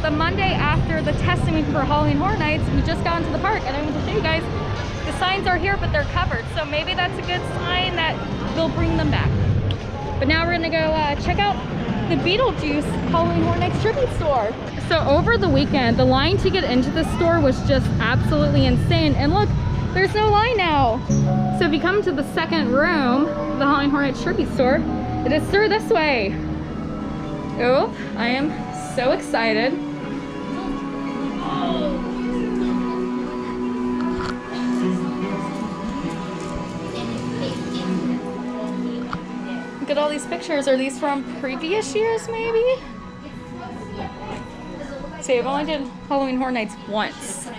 the Monday after the testing week for Halloween Horror Nights, we just got into the park, and I want to show you guys, the signs are here, but they're covered. So maybe that's a good sign that they'll bring them back. But now we're gonna go check out the Beetlejuice Halloween Horror Nights Tribute Store. So over the weekend, the line to get into the store was just absolutely insane. And look, there's no line now. So if you come to the second room, the Halloween Horror Nights Tribute Store, it is through this way. Oh, I am so excited. Look at all these pictures. Are these from previous years, maybe? See, I've only did Halloween Horror Nights once.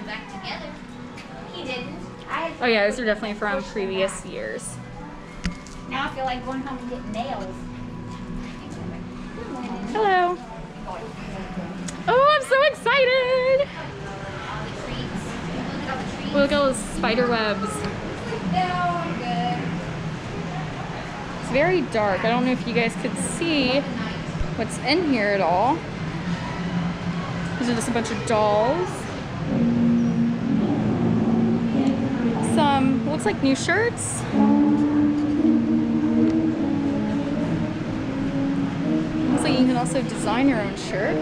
Oh yeah, these are definitely from previous years. Now I feel like going home and getting nails. Hello. Oh, I'm so excited. Look at all those spider webs. It's very dark. I don't know if you guys could see what's in here at all. These are just a bunch of dolls. Some, looks like new shirts. Looks like you can also design your own shirt.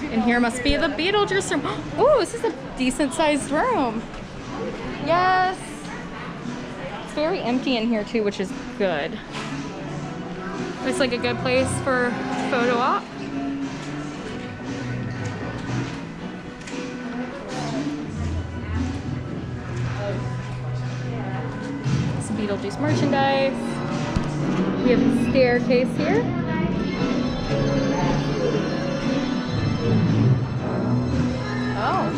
And here must be the Beetlejuice Room. Oh, this is a decent sized room. Yes. It's very empty in here too, which is good. Looks like a good place for photo op. Some Beetlejuice merchandise. We have a staircase here. Oh.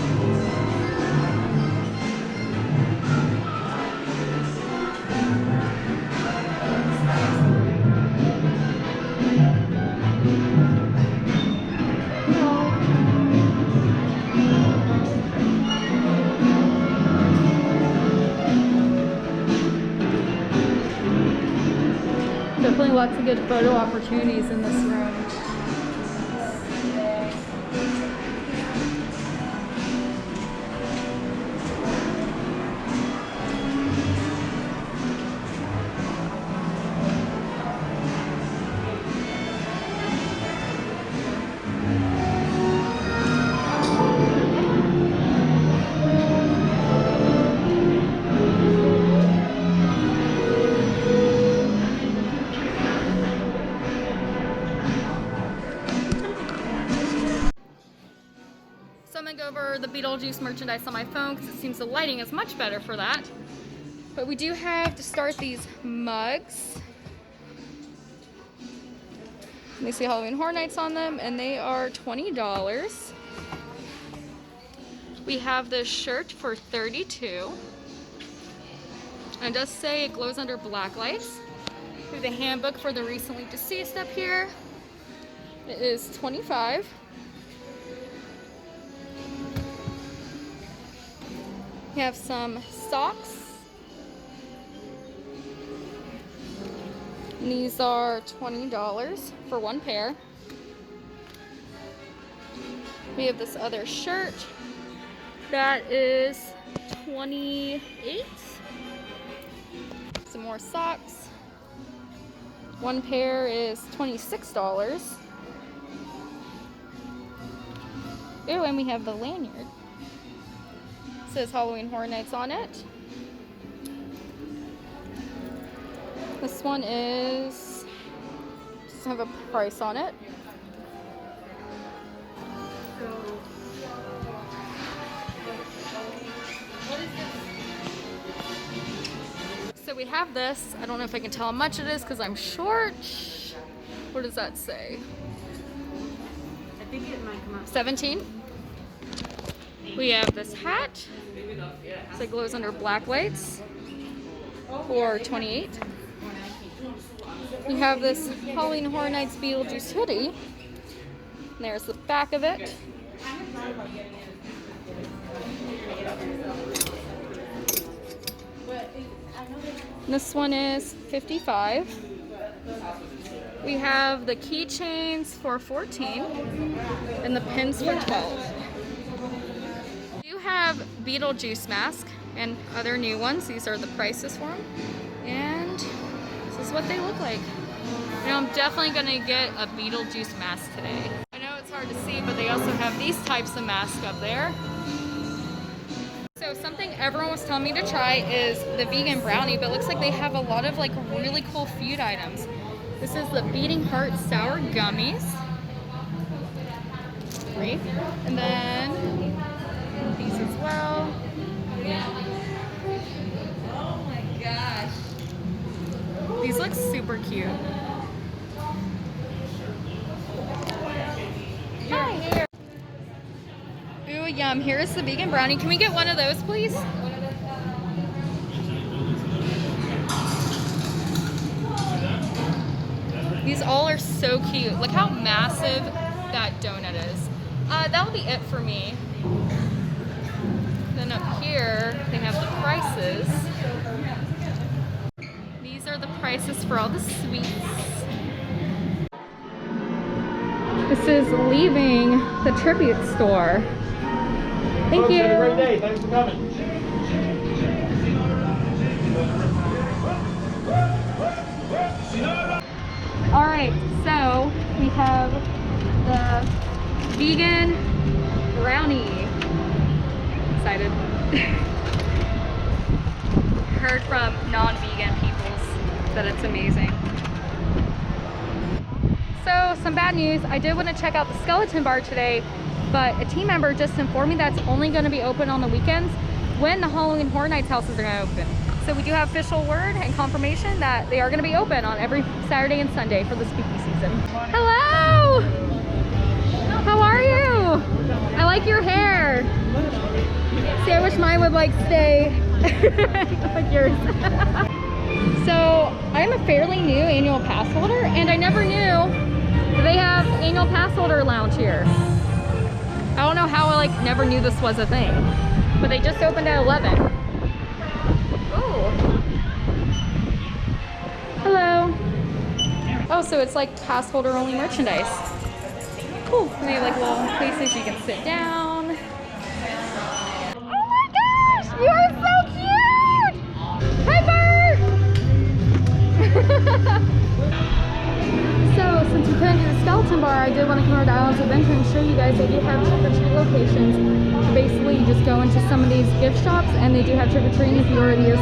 Definitely lots of good photo opportunities in this room. So I'm gonna go over the Beetlejuice merchandise on my phone because it seems the lighting is much better for that. But we do have to start these mugs. And they say Halloween Horror Nights on them, and they are $20. We have this shirt for $32. And it does say it glows under black lights. We have the handbook for the recently deceased up here. It is $25. We have some socks. And these are $20 for one pair. We have this other shirt that is $28. Some more socks. One pair is $26. Ooh, and we have the lanyard. It says Halloween Horror Nights on it. This one doesn't have a price on it. So we have this. I don't know if I can tell how much it is because I'm short. What does that say? I think it might come up. 17. We have this hat. So it glows under black lights for 28. We have this Halloween Horror Nights Beetlejuice hoodie. And there's the back of it. This one is $55. We have the keychains for 14 and the pins for 12. We do have Beetlejuice mask and other new ones. These are the prices for them. And this is what they look like. You know, I'm definitely gonna get a Beetlejuice mask today. I know it's hard to see, but they also have these types of masks up there. So something everyone was telling me to try is the vegan brownie, but it looks like they have a lot of like really cool food items. This is the Beating Heart Sour Gummies. Great. And then these as well. Oh my gosh. These look super cute. Hi. Ooh, yum. Here's the vegan brownie. Can we get one of those, please? These all are so cute. Look how massive that donut is. That'll be it for me. Then up here, they have the prices. These are the prices for all the sweets. This is leaving the Tribute Store. Thank you. Have a great day. Thanks for coming. All right, so we have the vegan brownie. Excited. Heard from non-vegan peoples that it's amazing. So some bad news. I did want to check out the skeleton bar today, but a team member just informed me that's only going to be open on the weekends when the Halloween Horror Nights houses are going to open. So we do have official word and confirmation that they are going to be open on every Saturday and Sunday for the spooky season. Hello! How are you? I like your hair. See, I wish mine would like stay like yours. So I'm a fairly new annual pass holder, and I never knew that they have annual pass holder lounge here. I don't know how I like never knew this was a thing, but they just opened at 11. Oh, hello. Oh, so it's like pass holder only merchandise. Cool. And they have like little places you can sit down. Oh my gosh, you are so cute! Hi, Bert! So since we couldn't do the skeleton bar, I did want to come over to Islands Adventure and show you guys they do have trick-or-treat locations. Basically, you just go into some of these gift shops and they do have trick-or-treating if you're already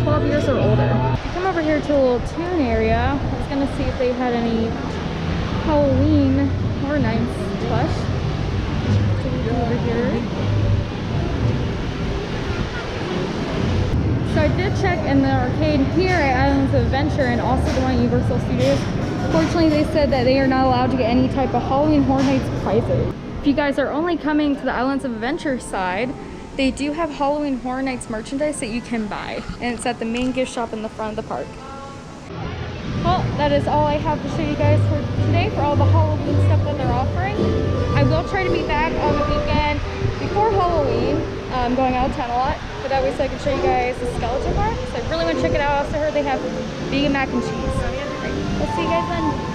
12 years or older. I come over here to a little tune area. I was going to see if they had any Halloween Horror Nights plush. So we go over here. So I did check in the arcade here at Islands of Adventure and also the one at Universal Studios. Fortunately, they said that they are not allowed to get any type of Halloween Horror Nights prizes. If you guys are only coming to the Islands of Adventure side, they do have Halloween Horror Nights merchandise that you can buy. And it's at the main gift shop in the front of the park. Well, that is all I have to show you guys for today for all the Halloween stuff that they're offering. I will try to be back on the weekend before Halloween. I'm going out of town a lot, but that way so I can show you guys the skeleton bar. So I really want to check it out. I also heard they have vegan mac and cheese. We'll see you guys then.